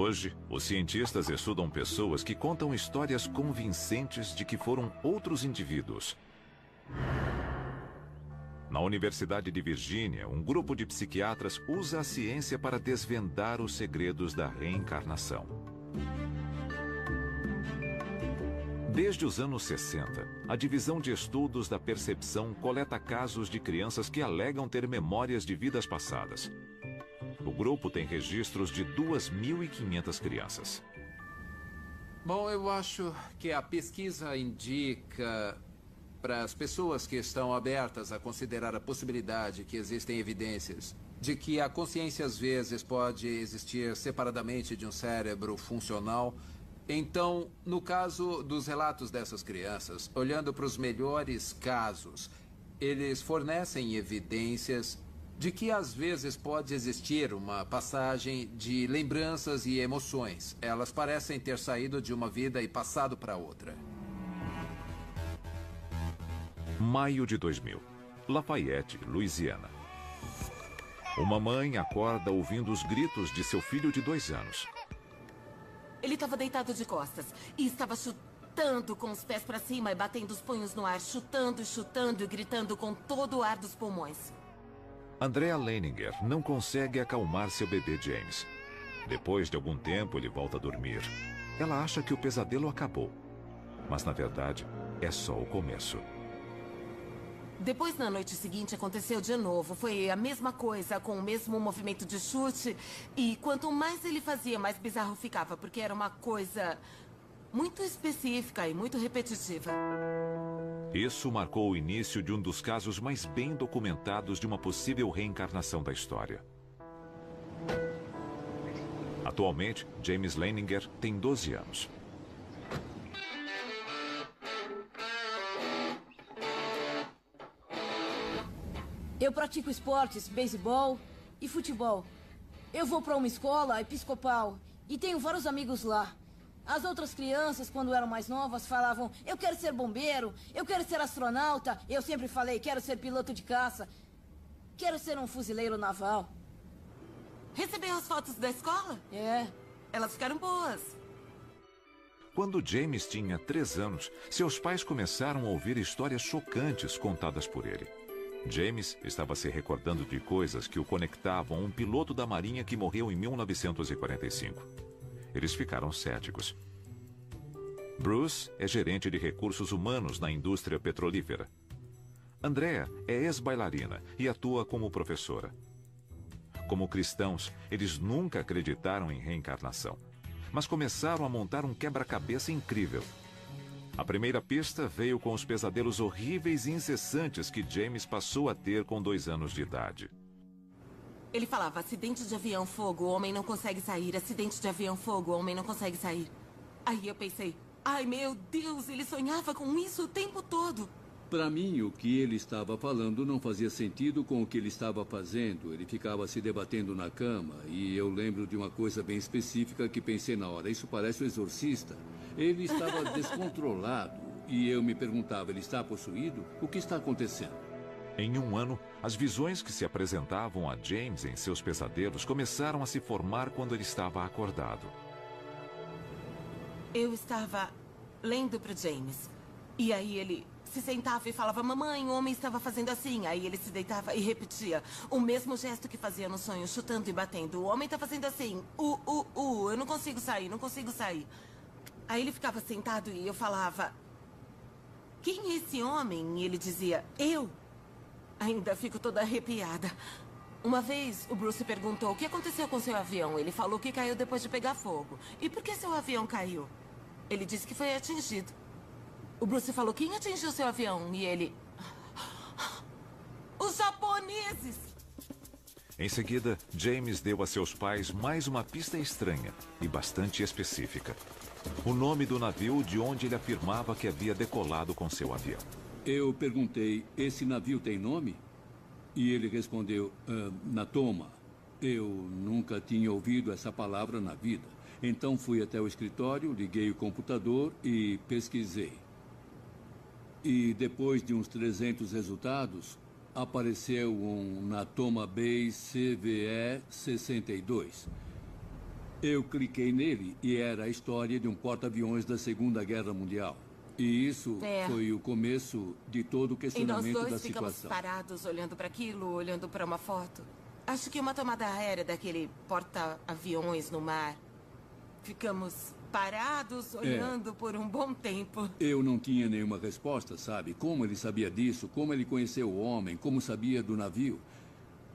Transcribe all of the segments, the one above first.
Hoje, os cientistas estudam pessoas que contam histórias convincentes de que foram outros indivíduos. Na Universidade de Virgínia, um grupo de psiquiatras usa a ciência para desvendar os segredos da reencarnação. Desde os anos 60, a Divisão de Estudos da Percepção coleta casos de crianças que alegam ter memórias de vidas passadas. O grupo tem registros de 2.500 crianças. Bom, eu acho que a pesquisa indica para as pessoas que estão abertas a considerar a possibilidade que existem evidências de que a consciência às vezes pode existir separadamente de um cérebro funcional. Então, no caso dos relatos dessas crianças, olhando para os melhores casos, eles fornecem evidências de que às vezes pode existir uma passagem de lembranças e emoções. Elas parecem ter saído de uma vida e passado para outra. Maio de 2000, Lafayette, Louisiana. Uma mãe acorda ouvindo os gritos de seu filho de 2 anos. Ele estava deitado de costas e estava chutando com os pés para cima e batendo os punhos no ar, chutando, chutando e gritando com todo o ar dos pulmões. Andrea Leininger não consegue acalmar seu bebê James. Depois de algum tempo, ele volta a dormir. Ela acha que o pesadelo acabou. Mas, na verdade, é só o começo. Depois, na noite seguinte, aconteceu de novo. Foi a mesma coisa, com o mesmo movimento de chute. E quanto mais ele fazia, mais bizarro ficava, porque era uma coisa muito específica e muito repetitiva. Isso marcou o início de um dos casos mais bem documentados de uma possível reencarnação da história. Atualmente, James Leininger tem 12 anos. Eu pratico esportes, beisebol e futebol. Eu vou para uma escola episcopal e tenho vários amigos lá. As outras crianças, quando eram mais novas, falavam: eu quero ser bombeiro, eu quero ser astronauta. Eu sempre falei: quero ser piloto de caça, quero ser um fuzileiro naval. Recebeu as fotos da escola? É. Elas ficaram boas. Quando James tinha 3 anos, seus pais começaram a ouvir histórias chocantes contadas por ele. James estava se recordando de coisas que o conectavam a um piloto da Marinha que morreu em 1945. Eles ficaram céticos. Bruce é gerente de recursos humanos na indústria petrolífera. Andrea é ex-bailarina e atua como professora. Como cristãos, eles nunca acreditaram em reencarnação, mas começaram a montar um quebra-cabeça incrível. A primeira pista veio com os pesadelos horríveis e incessantes que James passou a ter com 2 anos de idade. Ele falava: acidente de avião, fogo, o homem não consegue sair. Acidente de avião, fogo, o homem não consegue sair. Aí eu pensei: ai meu Deus, ele sonhava com isso o tempo todo. Para mim, o que ele estava falando não fazia sentido com o que ele estava fazendo. Ele ficava se debatendo na cama e eu lembro de uma coisa bem específica que pensei na hora: isso parece o exorcista. Ele estava descontrolado e eu me perguntava: ele está possuído? O que está acontecendo? Em 1 ano, as visões que se apresentavam a James em seus pesadelos começaram a se formar quando ele estava acordado. Eu estava lendo para James. E aí ele se sentava e falava: mamãe, o homem estava fazendo assim. Aí ele se deitava e repetia o mesmo gesto que fazia no sonho, chutando e batendo. O homem está fazendo assim. Eu não consigo sair, não consigo sair. Aí ele ficava sentado e eu falava: quem é esse homem? E ele dizia: eu. Ainda fico toda arrepiada. Uma vez, o Bruce perguntou: o que aconteceu com seu avião? Ele falou que caiu depois de pegar fogo. E por que seu avião caiu? Ele disse que foi atingido. O Bruce falou: quem atingiu seu avião? E ele: os japoneses! Em seguida, James deu a seus pais mais uma pista estranha e bastante específica. O nome do navio de onde ele afirmava que havia decolado com seu avião. Eu perguntei: esse navio tem nome? E ele respondeu: Natoma. Eu nunca tinha ouvido essa palavra na vida. Então fui até o escritório, liguei o computador e pesquisei. E depois de uns 300 resultados, apareceu um Natoma Bay CVE 62. Eu cliquei nele e era a história de um porta-aviões da Segunda Guerra Mundial. E isso foi o começo de todo o questionamento da E nós dois ficamos situação. parados olhando para aquilo, olhando para uma foto. Acho que uma tomada aérea daquele porta-aviões no mar. Ficamos parados olhando por um bom tempo. Eu não tinha nenhuma resposta, sabe? Como ele sabia disso, como ele conheceu o homem, como sabia do navio.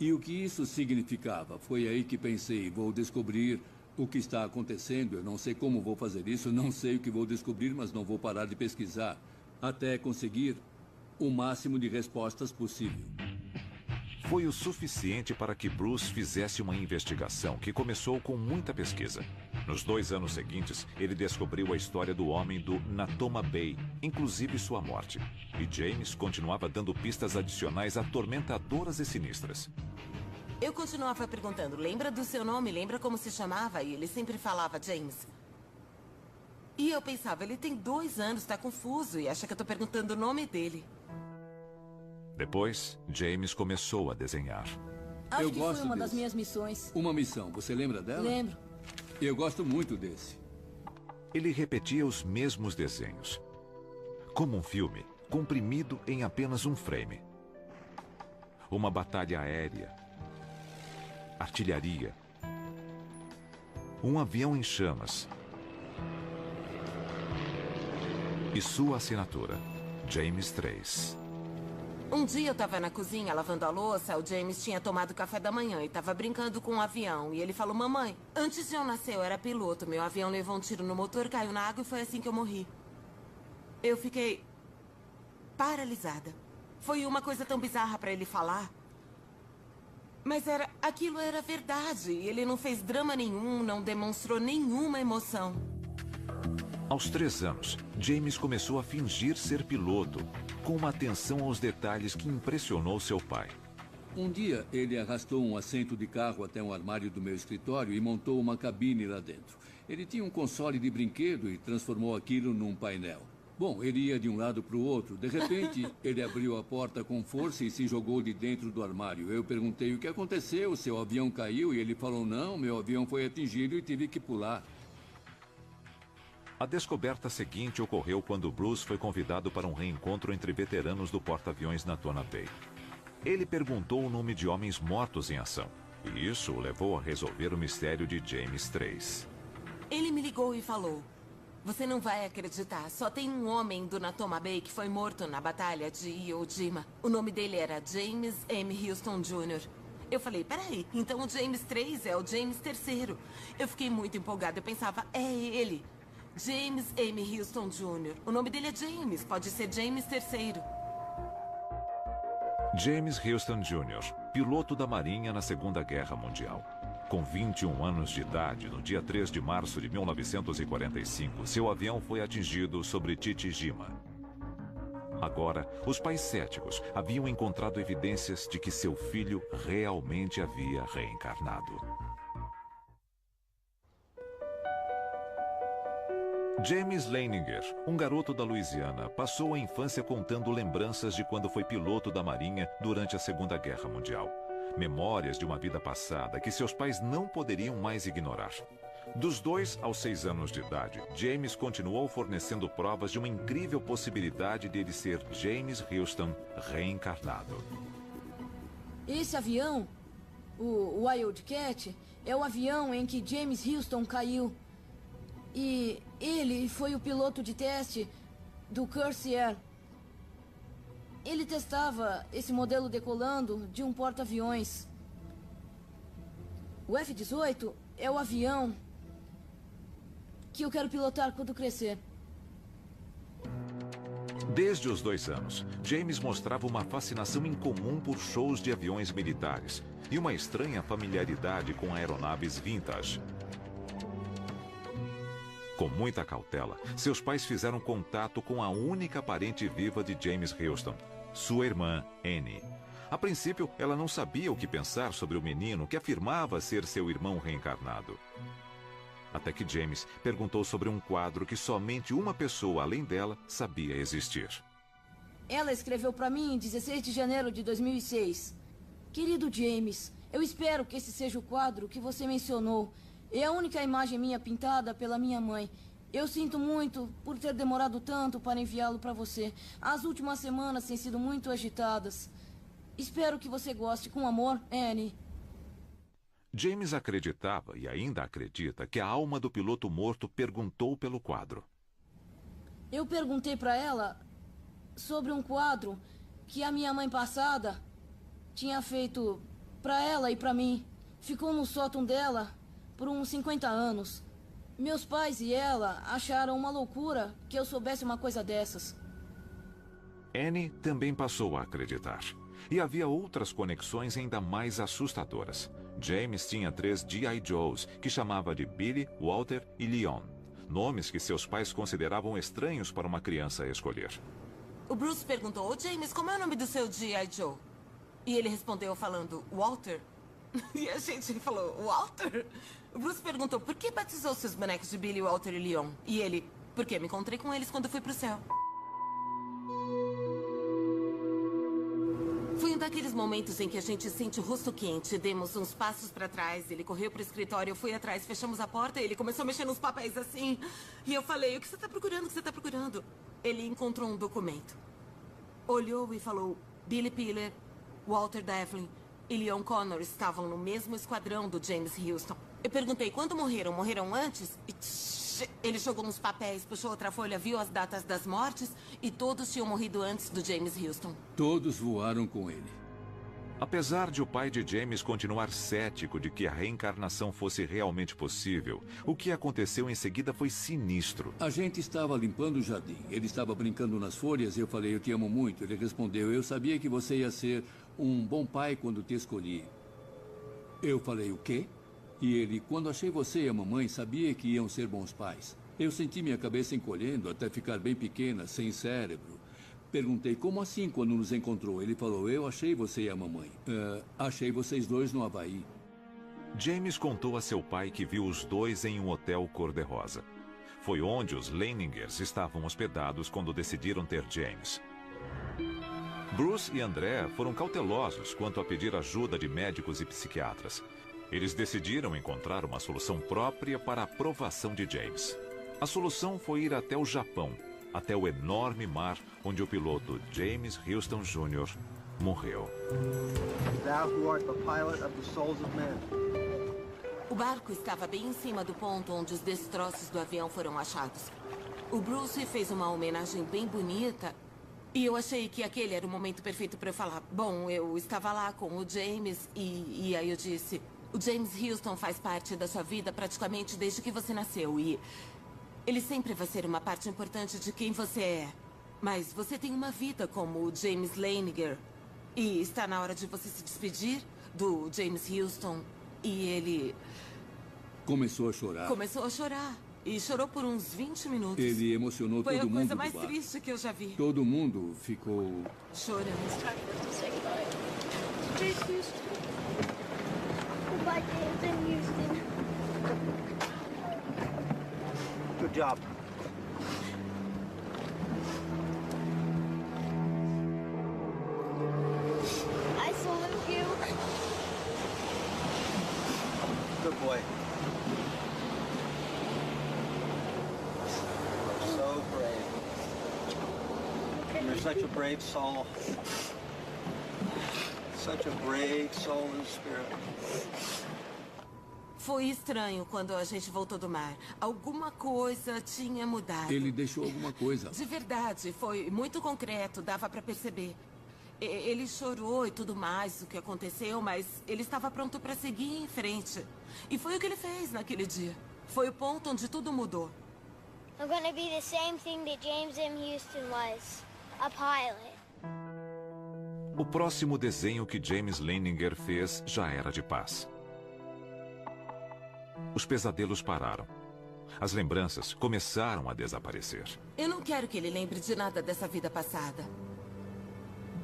E o que isso significava. Foi aí que pensei, vou descobrir o que está acontecendo. Eu não sei como vou fazer isso, não sei o que vou descobrir, mas não vou parar de pesquisar até conseguir o máximo de respostas possível. Foi o suficiente para que Bruce fizesse uma investigação que começou com muita pesquisa. Nos 2 anos seguintes, ele descobriu a história do homem do Natoma Bay, inclusive sua morte. E James continuava dando pistas adicionais atormentadoras e sinistras. Eu continuava perguntando, lembra do seu nome? Lembra como se chamava? E ele sempre falava James. E eu pensava, ele tem 2 anos, tá confuso e acha que eu tô perguntando o nome dele. Depois, James começou a desenhar. Acho Eu que gosto foi uma das desse. minhas missões. Uma missão, você lembra dela? Lembro. Eu gosto muito desse. Ele repetia os mesmos desenhos. Como um filme, comprimido em apenas um frame. Uma batalha aérea. Artilharia. Um avião em chamas. E sua assinatura, James 3. Um dia eu tava na cozinha lavando a louça, o James tinha tomado café da manhã e tava brincando com um avião. E ele falou, mamãe, antes de eu nascer eu era piloto, meu avião levou um tiro no motor, caiu na água e foi assim que eu morri. Eu fiquei paralisada. Foi uma coisa tão bizarra pra ele falar. Mas aquilo era verdade. Ele não fez drama nenhum, não demonstrou nenhuma emoção. Aos 3 anos, James começou a fingir ser piloto, com uma atenção aos detalhes que impressionou seu pai. Um dia, ele arrastou um assento de carro até um armário do meu escritório e montou uma cabine lá dentro. Ele tinha um console de brinquedo e transformou aquilo num painel. Bom, ele ia de um lado para o outro. De repente, ele abriu a porta com força e se jogou de dentro do armário. Eu perguntei o que aconteceu, seu avião caiu? E ele falou, não, meu avião foi atingido e tive que pular. A descoberta seguinte ocorreu quando Bruce foi convidado para um reencontro entre veteranos do porta-aviões Natoma Bay. Ele perguntou o nome de homens mortos em ação, e isso o levou a resolver o mistério de James 3. Ele me ligou e falou, você não vai acreditar, só tem um homem do Natoma Bay que foi morto na batalha de Iwo Jima. O nome dele era James M. Houston Jr. Eu falei, peraí, então o James 3 é o James III. Eu fiquei muito empolgada, eu pensava, é ele. James M. Houston Jr. O nome dele é James, pode ser James III. James Houston Jr., piloto da Marinha na Segunda Guerra Mundial. Com 21 anos de idade, no dia 3 de março de 1945, seu avião foi atingido sobre Chichijima. Agora, os pais céticos haviam encontrado evidências de que seu filho realmente havia reencarnado. James Leininger, um garoto da Louisiana, passou a infância contando lembranças de quando foi piloto da Marinha durante a Segunda Guerra Mundial. Memórias de uma vida passada que seus pais não poderiam mais ignorar. Dos 2 aos 6 anos de idade, James continuou fornecendo provas de uma incrível possibilidade de ele ser James Houston reencarnado. Esse avião, o Wildcat, é o avião em que James Houston caiu. E ele foi o piloto de teste do Corsair. Ele testava esse modelo decolando de um porta-aviões. O F-18 é o avião que eu quero pilotar quando crescer. Desde os 2 anos, James mostrava uma fascinação incomum por shows de aviões militares e uma estranha familiaridade com aeronaves vintage. Com muita cautela, seus pais fizeram contato com a única parente viva de James Houston, sua irmã, Annie. A princípio, ela não sabia o que pensar sobre o menino que afirmava ser seu irmão reencarnado. Até que James perguntou sobre um quadro que somente uma pessoa além dela sabia existir. Ela escreveu para mim em 16 de janeiro de 2006. Querido James, eu espero que esse seja o quadro que você mencionou. É a única imagem minha pintada pela minha mãe. Eu sinto muito por ter demorado tanto para enviá-lo para você. As últimas semanas têm sido muito agitadas. Espero que você goste. Com amor, Annie. James acreditava e ainda acredita que a alma do piloto morto perguntou pelo quadro. Eu perguntei para ela sobre um quadro que a minha mãe passada tinha feito para ela e para mim. Ficou no sótão dela por uns 50 anos. Meus pais e ela acharam uma loucura que eu soubesse uma coisa dessas. Annie também passou a acreditar. E havia outras conexões ainda mais assustadoras. James tinha 3 G.I. Joes, que chamava de Billy, Walter e Leon. Nomes que seus pais consideravam estranhos para uma criança escolher. O Bruce perguntou, ô James, como é o nome do seu G.I. Joe? E ele respondeu falando, Walter. E a gente falou, Walter? O Bruce perguntou, por que batizou seus bonecos de Billy, Walter e Leon? E ele, porque me encontrei com eles quando fui pro céu. Foi um daqueles momentos em que a gente sente o rosto quente. Demos uns passos para trás, ele correu pro escritório, eu fui atrás, fechamos a porta, ele começou a mexer nos papéis assim. E eu falei, o que você tá procurando, o que você tá procurando? Ele encontrou um documento. Olhou e falou, Billy Piller, Walter Devlin e Leon Connor estavam no mesmo esquadrão do James Houston. Eu perguntei, quando morreram? Morreram antes? E ele jogou uns papéis, puxou outra folha, viu as datas das mortes e todos tinham morrido antes do James Houston. Todos voaram com ele. Apesar de o pai de James continuar cético de que a reencarnação fosse realmente possível, o que aconteceu em seguida foi sinistro. A gente estava limpando o jardim. Ele estava brincando nas folhas e eu falei, eu te amo muito. Ele respondeu, eu sabia que você ia ser um bom pai quando te escolhi. Eu falei, o quê? E ele, quando achei você e a mamãe, sabia que iam ser bons pais. Eu senti minha cabeça encolhendo até ficar bem pequena, sem cérebro. Perguntei, como assim quando nos encontrou? Ele falou, eu achei você e a mamãe. Achei vocês dois no Havaí. James contou a seu pai que viu os dois em um hotel cor-de-rosa. Foi onde os Leiningers estavam hospedados quando decidiram ter James. Bruce e Andrea foram cautelosos quanto a pedir ajuda de médicos e psiquiatras. Eles decidiram encontrar uma solução própria para a aprovação de James. A solução foi ir até o Japão, até o enorme mar onde o piloto James Houston Jr. morreu. Thou who art the pilot of the souls of men. O barco estava bem em cima do ponto onde os destroços do avião foram achados. O Bruce fez uma homenagem bem bonita e eu achei que aquele era o momento perfeito para eu falar. Bom, eu estava lá com o James e aí eu disse... O James Houston faz parte da sua vida praticamente desde que você nasceu e ele sempre vai ser uma parte importante de quem você é. Mas você tem uma vida como o James Leininger e está na hora de você se despedir do James Houston e ele... Começou a chorar. Começou a chorar e chorou por uns 20 minutos. Ele emocionou todo mundo. Foi a coisa do mais bar. triste que eu já vi. Todo mundo ficou... Chorando. James Houston. Goodbye, James and Houston. Good job. I salute you. Good boy. You're so brave. You're such a brave soul. Such a brave soul and spirit. Foi estranho quando a gente voltou do mar. Alguma coisa tinha mudado. Ele deixou alguma coisa. De verdade, foi muito concreto, dava pra perceber. Ele chorou e tudo mais, o que aconteceu, mas ele estava pronto pra seguir em frente. E foi o que ele fez naquele dia. Foi o ponto onde tudo mudou. I'm gonna be the same thing that James M. Houston was. A pilot. O próximo desenho que James Leininger fez já era de paz. Os pesadelos pararam. As lembranças começaram a desaparecer. Eu não quero que ele lembre de nada dessa vida passada.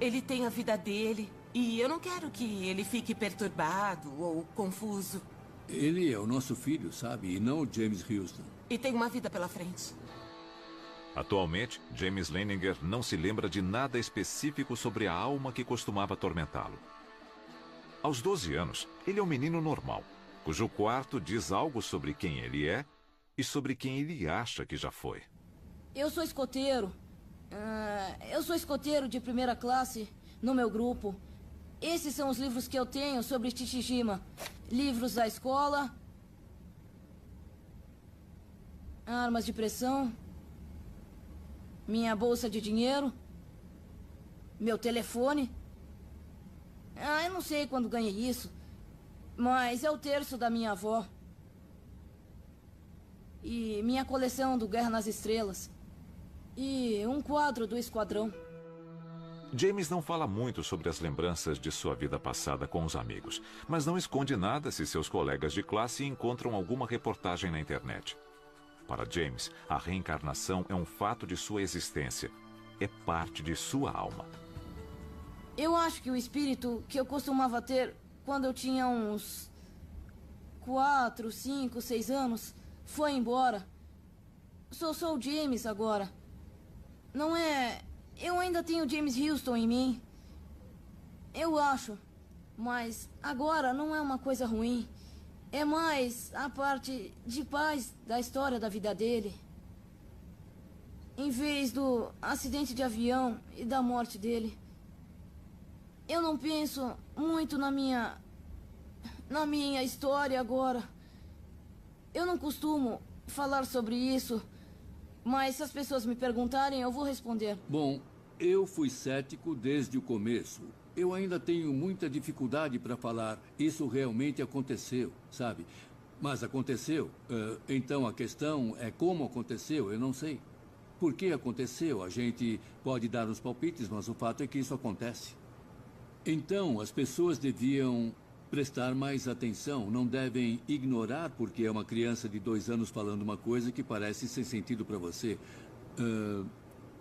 Ele tem a vida dele e eu não quero que ele fique perturbado ou confuso. Ele é o nosso filho, sabe? E não o James Houston. E tem uma vida pela frente. Atualmente, James Leininger não se lembra de nada específico sobre a alma que costumava atormentá-lo. Aos 12 anos, ele é um menino normal. cujo quarto diz algo sobre quem ele é e sobre quem ele acha que já foi. Eu sou escoteiro. Eu sou escoteiro de primeira classe no meu grupo. Esses são os livros que eu tenho sobre Chichijima. Livros da escola. Armas de pressão. Minha bolsa de dinheiro. Meu telefone. Eu não sei quando ganhei isso. Mas é o terço da minha avó. E minha coleção do Guerra nas Estrelas. E um quadro do Esquadrão. James não fala muito sobre as lembranças de sua vida passada com os amigos, mas não esconde nada se seus colegas de classe encontram alguma reportagem na internet. Para James, a reencarnação é um fato de sua existência. É parte de sua alma. Eu acho que o espírito que eu costumava ter quando eu tinha uns 4, 5, 6 anos foi embora. Sou o James agora. Não é... Eu ainda tenho James Houston em mim. Eu acho. Mas agora não é uma coisa ruim. É mais a parte de paz da história da vida dele. Em vez do acidente de avião e da morte dele. Eu não penso muito na minha história agora. Eu não costumo falar sobre isso. Mas se as pessoas me perguntarem, eu vou responder. Bom, eu fui cético desde o começo. Eu ainda tenho muita dificuldade para falar isso realmente aconteceu, sabe? Mas aconteceu. Então a questão é como aconteceu, eu não sei. Por que aconteceu? A gente pode dar uns palpites, mas o fato é que isso acontece. Então as pessoas deviam prestar mais atenção, não devem ignorar porque é uma criança de 2 anos falando uma coisa que parece sem sentido para você.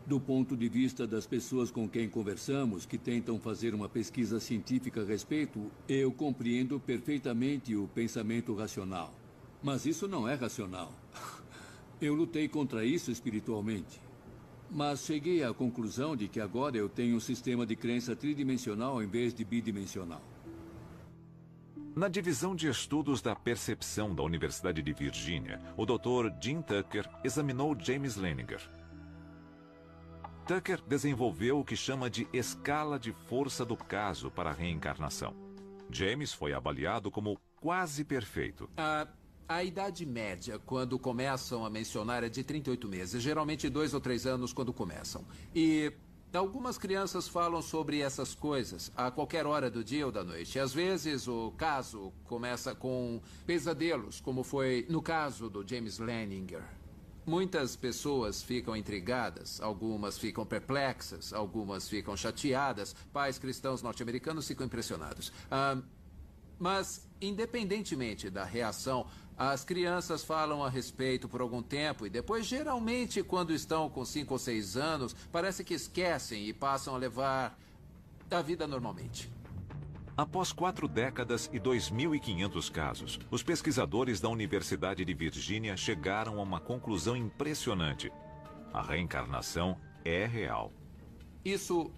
Do ponto de vista das pessoas com quem conversamos, que tentam fazer uma pesquisa científica a respeito, eu compreendo perfeitamente o pensamento racional. Mas isso não é racional. Eu lutei contra isso espiritualmente. Mas cheguei à conclusão de que agora eu tenho um sistema de crença tridimensional em vez de bidimensional. Na divisão de estudos da percepção da Universidade de Virgínia, o Dr. Jim Tucker examinou James Leininger. Tucker desenvolveu o que chama de escala de força do caso para a reencarnação. James foi avaliado como quase perfeito. A idade média, quando começam a mencionar, é de 38 meses. Geralmente 2 ou 3 anos quando começam. E algumas crianças falam sobre essas coisas a qualquer hora do dia ou da noite. Às vezes o caso começa com pesadelos, como foi no caso do James Leininger. Muitas pessoas ficam intrigadas, algumas ficam perplexas, algumas ficam chateadas. Pais cristãos norte-americanos ficam impressionados. Mas, independentemente da reação, as crianças falam a respeito por algum tempo e depois, geralmente, quando estão com 5 ou 6 anos, parece que esquecem e passam a levar a vida normalmente. Após 4 décadas e 2.500 casos, os pesquisadores da Universidade de Virgínia chegaram a uma conclusão impressionante. A reencarnação é real. Isso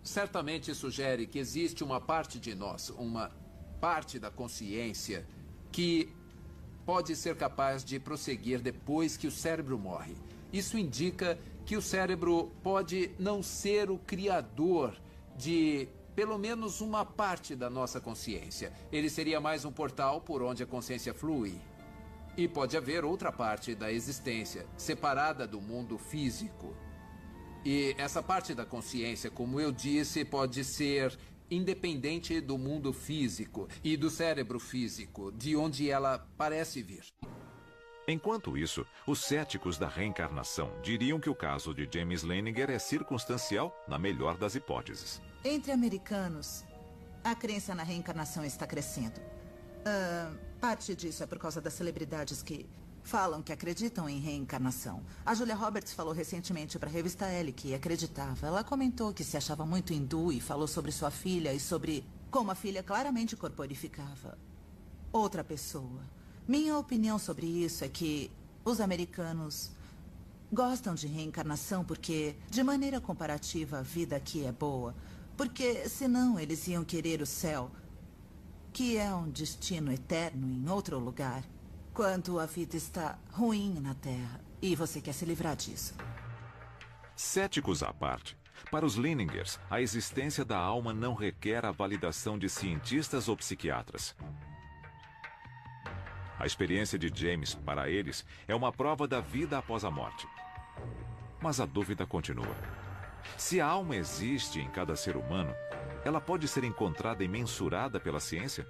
certamente sugere que existe uma parte de nós, uma parte da consciência, que pode ser capaz de prosseguir depois que o cérebro morre. Isso indica que o cérebro pode não ser o criador de pelo menos uma parte da nossa consciência. Ele seria mais um portal por onde a consciência flui. E pode haver outra parte da existência, separada do mundo físico. E essa parte da consciência, como eu disse, pode ser independente do mundo físico e do cérebro físico, de onde ela parece vir. Enquanto isso, os céticos da reencarnação diriam que o caso de James Leininger é circunstancial, na melhor das hipóteses. Entre americanos, a crença na reencarnação está crescendo. Parte disso é por causa das celebridades que falam que acreditam em reencarnação. A Julia Roberts falou recentemente para a revista Elle que acreditava. Ela comentou que se achava muito hindu e falou sobre sua filha e sobre como a filha claramente corporificava outra pessoa. Minha opinião sobre isso é que os americanos gostam de reencarnação porque, de maneira comparativa, a vida aqui é boa. Porque, senão, eles iam querer o céu que é um destino eterno em outro lugar, quando a vida está ruim na Terra e você quer se livrar disso. Céticos à parte, para os Leiningers, a existência da alma não requer a validação de cientistas ou psiquiatras. A experiência de James, para eles, é uma prova da vida após a morte. Mas a dúvida continua. Se a alma existe em cada ser humano, ela pode ser encontrada e mensurada pela ciência?